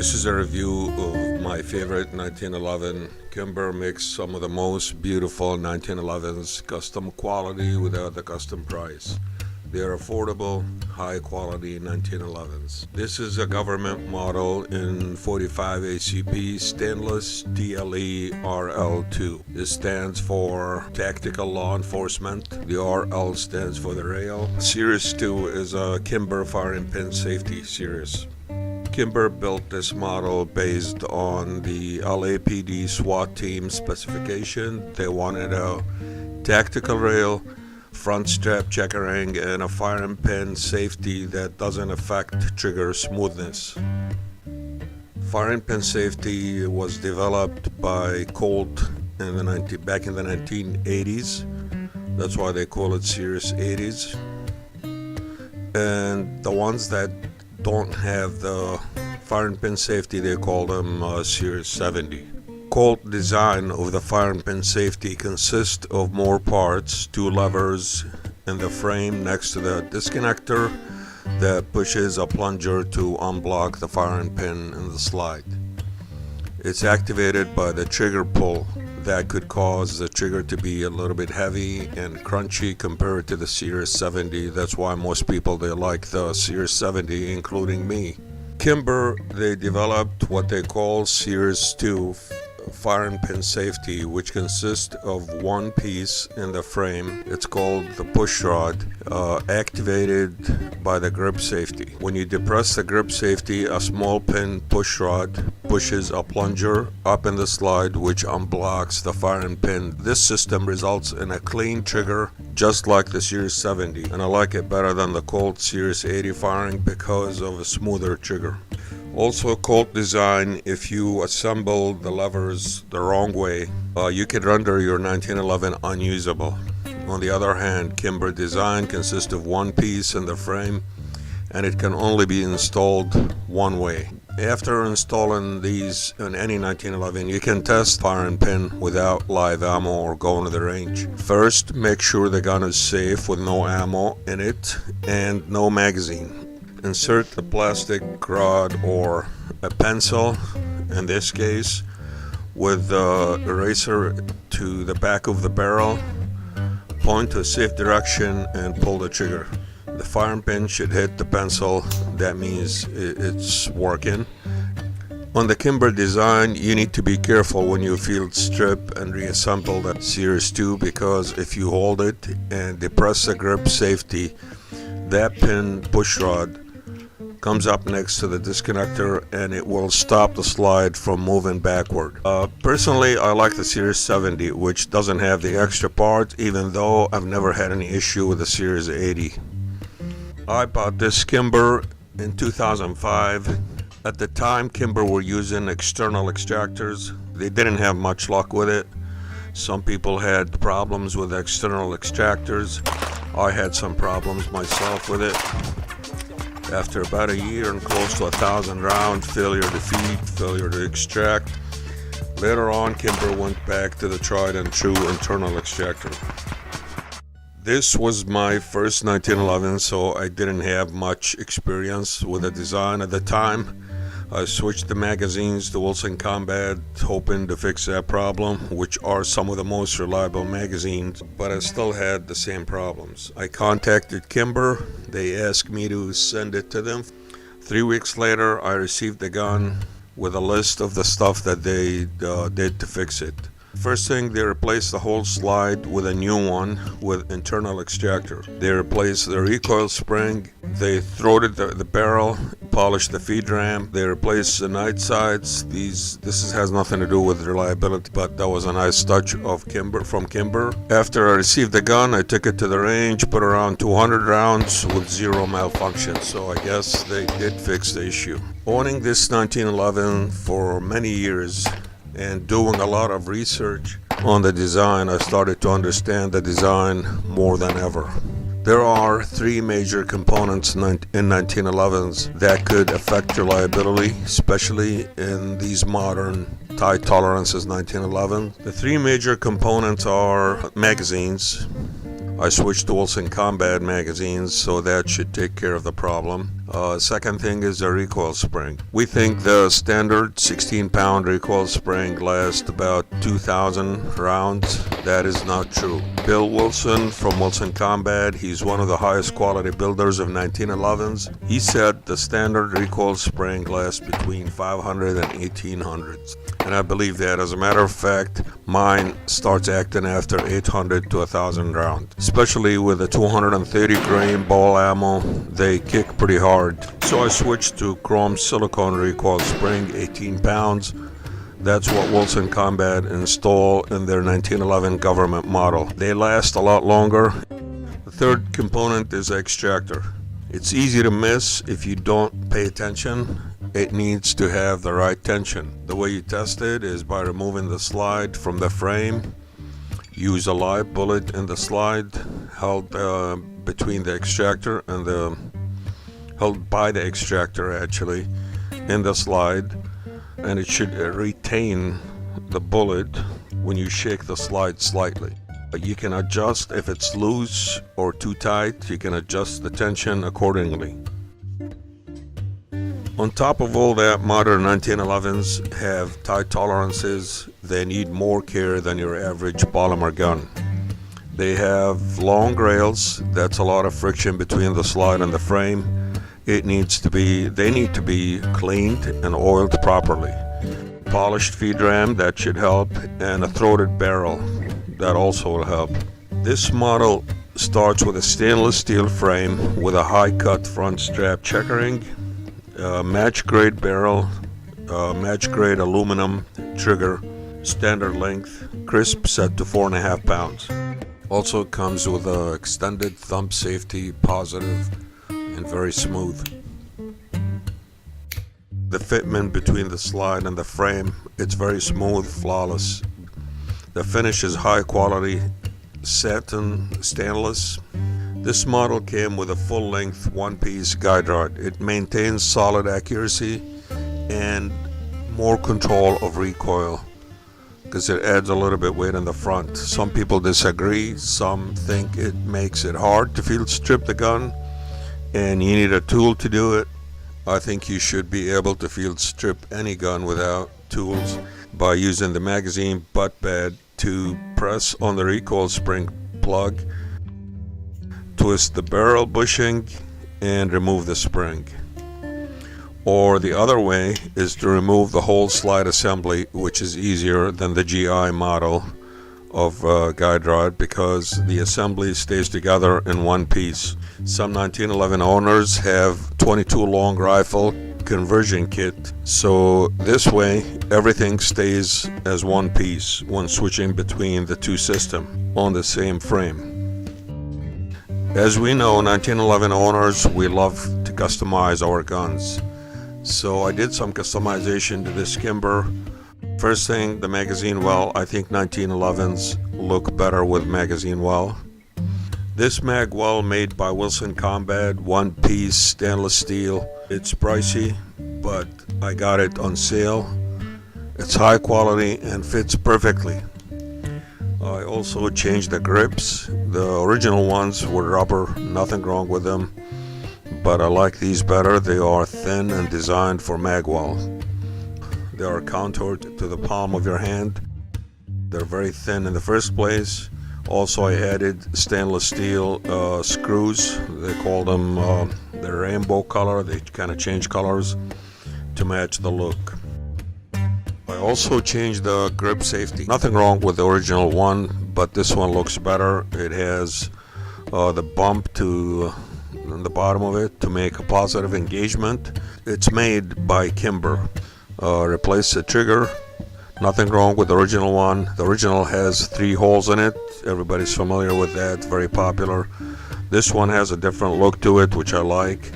This is a review of my favorite 1911 Kimber mix, some of the most beautiful 1911s, custom quality without the custom price. They are affordable, high quality 1911s. This is a government model in 45 ACP stainless TLE RL2. This stands for Tactical Law Enforcement. The RL stands for the rail. Series 2 is a Kimber firing pin safety series. Kimber built this model based on the LAPD SWAT team specification. They wanted a tactical rail, front strap checkering, and a firing pin safety that doesn't affect trigger smoothness. Firing pin safety was developed by Colt back in the 1980s. That's why they call it Series 80s. And the ones that don't have the firing pin safety, they call them Series 70. Colt design of the firing pin safety consists of more parts, two levers in the frame next to the disconnector that pushes a plunger to unblock the firing pin in the slide. It's activated by the trigger pull that could cause the trigger to be a little bit heavy and crunchy compared to the Series 70. That's why most people, they like the Series 70, including me. Kimber, they developed what they call Series 2 firing pin safety, which consists of one piece in the frame. It's called the push rod, activated by the grip safety. When you depress the grip safety, a small pin push rod pushes a plunger up in the slide, which unblocks the firing pin. This system results in a clean trigger, just like the Series 70, and I like it better than the Colt Series 80 firing because of a smoother trigger. Also, Colt design, if you assemble the levers the wrong way, you could render your 1911 unusable. On the other hand, Kimber design consists of one piece in the frame, and it can only be installed one way. After installing these in any 1911, you can test firing pin without live ammo or going to the range. First, make sure the gun is safe with no ammo in it and no magazine. Insert the plastic rod or a pencil, in this case, with the eraser to the back of the barrel. Point to a safe direction and pull the trigger. The firing pin should hit the pencil. That means it's working. On the Kimber design, you need to be careful when you field strip and reassemble that Series 2, because if you hold it and depress the grip safety, that pin push rod comes up next to the disconnector and it will stop the slide from moving backward. Personally, I like the Series 70, which doesn't have the extra part, even though I've never had any issue with the Series 80. I bought this Kimber in 2005. At the time, Kimber were using external extractors. They didn't have much luck with it. Some people had problems with external extractors. I had some problems myself with it. After about a year and close to 1,000 rounds, failure to feed, failure to extract. Later on, Kimber went back to the tried and true internal extractor. This was my first 1911, so I didn't have much experience with the design at the time. I switched the magazines to Wilson Combat, hoping to fix that problem, which are some of the most reliable magazines, but I still had the same problems. I contacted Kimber. They asked me to send it to them. 3 weeks later, I received the gun with a list of the stuff that they did to fix it. First thing, they replaced the whole slide with a new one with internal extractor. They replaced the recoil spring. They throated the barrel, polished the feed ram. They replaced the night sights. This has nothing to do with reliability, but that was a nice touch of from Kimber. After I received the gun, I took it to the range, put around 200 rounds with zero malfunction. So I guess they did fix the issue. Owning this 1911 for many years and doing a lot of research on the design, I started to understand the design more than ever. There are three major components in 1911s that could affect reliability, especially in these modern tight tolerances 1911. The three major components are magazines. I switched to Wilson Combat magazines, so that should take care of the problem. Second thing is the recoil spring. We think the standard 16-pound recoil spring lasts about 2,000 rounds. That is not true. Bill Wilson from Wilson Combat, he's one of the highest quality builders of 1911s. He said the standard recoil spring lasts between 500 and 1,800. And I believe that. As a matter of fact, mine starts acting after 800 to 1,000 rounds. Especially with a 230 grain ball ammo, they kick pretty hard. So I switched to chrome silicone recoil spring, 18 pounds. That's what Wilson Combat installed in their 1911 government model. They last a lot longer. The third component is Extractor. It's easy to miss if you don't pay attention. It needs to have the right tension. The way you test it is by removing the slide from the frame. Use a live bullet in the slide held between the extractor and held by the extractor actually in the slide, and it should retain the bullet when you shake the slide slightly. You can adjust if it's loose or too tight. You can adjust the tension accordingly. On top of all that, modern 1911s have tight tolerances. They need more care than your average polymer gun. They have long rails. That's a lot of friction between the slide and the frame. They need to be cleaned and oiled properly. Polished feed ram, that should help, and a throated barrel, that also will help. This model starts with a stainless steel frame with a high cut front strap checkering, match grade barrel, match grade aluminum trigger, standard length, crisp, set to 4.5 pounds. Also comes with a extended thumb safety, positive and very smooth. The fitment between the slide and the frame, it's very smooth, flawless. The finish is high quality satin stainless. This model came with a full-length one-piece guide rod. It maintains solid accuracy and more control of recoil because it adds a little bit weight in the front. Some people disagree. Some think it makes it hard to field strip the gun and you need a tool to do it. I think you should be able to field strip any gun without tools by using the magazine butt pad to press on the recoil spring plug, twist the barrel bushing, and remove the spring. Or the other way is to remove the whole slide assembly, which is easier than the GI model of guide rod because the assembly stays together in one piece. Some 1911 owners have 22 long rifle conversion kit, so this way everything stays as one piece when switching between the two systems on the same frame. As we know, 1911 owners, we love to customize our guns. So I did some customization to this Kimber. First thing, the magazine well. I think 1911s look better with magazine well. This mag well made by Wilson Combat, one piece stainless steel. It's pricey, but I got it on sale. It's high quality and fits perfectly. I also changed the grips. The original ones were rubber, nothing wrong with them, but I like these better. They are thin and designed for magwell. They are contoured to the palm of your hand. They're very thin in the first place. Also, I added stainless steel screws. They call them the rainbow color. They kind of change colors to match the look. I also changed the grip safety. Nothing wrong with the original one, but this one looks better. It has the bump to the bottom of it to make a positive engagement. It's made by Kimber. Replace the trigger. Nothing wrong with the original one. The original has 3 holes in it. Everybody's familiar with that, very popular. This one has a different look to it, which I like.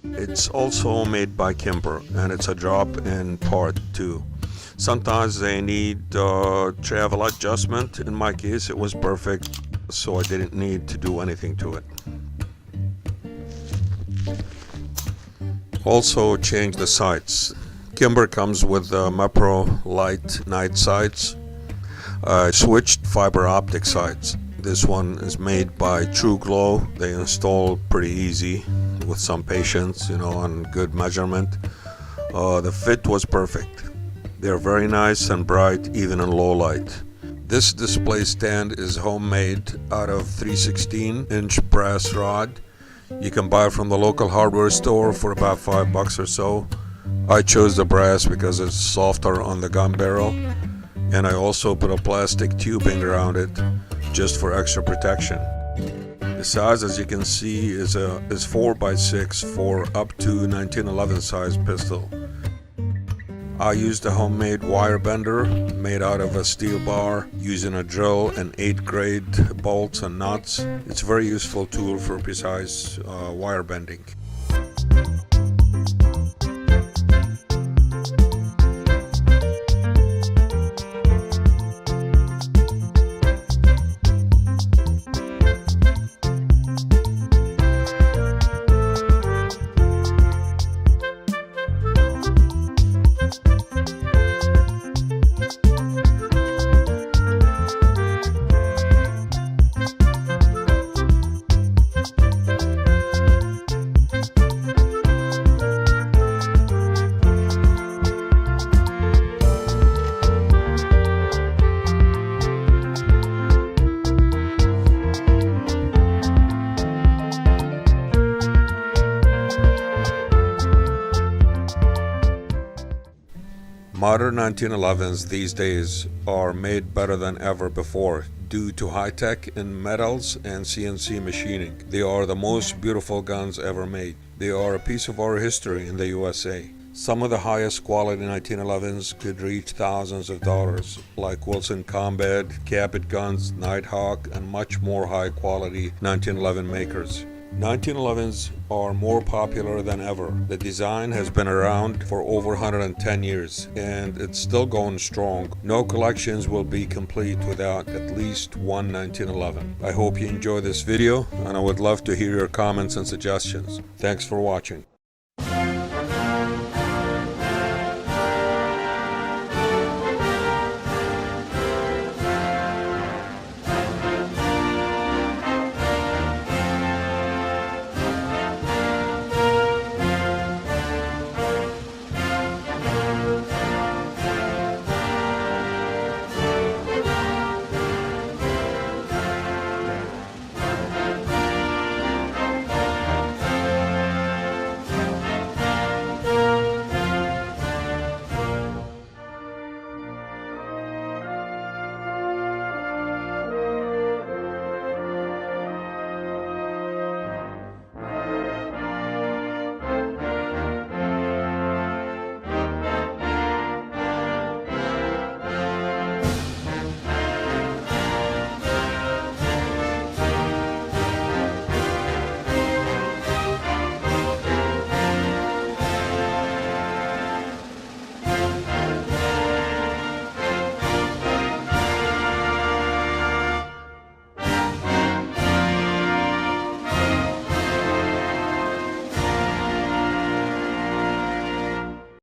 It's also made by Kimber, and it's a drop-in part too. Sometimes they need travel adjustment. In my case, it was perfect, so I didn't need to do anything to it. Also change the sights. Kimber comes with Mapro light night sights. I switched fiber optic sights. This one is made by True Glow. They install pretty easy with some patience, and good measurement. The fit was perfect. They're very nice and bright even in low light. This display stand is homemade out of 3/16-inch brass rod. You can buy it from the local hardware store for about $5 or so. I chose the brass because it's softer on the gun barrel, and I also put a plastic tubing around it just for extra protection. The size, as you can see, is 4x6 for up to 1911 size pistol. I used a homemade wire bender made out of a steel bar using a drill and 8 grade bolts and nuts. It's a very useful tool for precise wire bending. Modern 1911s these days are made better than ever before due to high tech in metals and CNC machining. They are the most beautiful guns ever made. They are a piece of our history in the USA. Some of the highest quality 1911s could reach thousands of dollars, like Wilson Combat, Cabot Guns, Nighthawk, and much more high quality 1911 makers. 1911s are more popular than ever. The design has been around for over 110 years and it's still going strong. No collections will be complete without at least one 1911. I hope you enjoy this video and I would love to hear your comments and suggestions. Thanks for watching.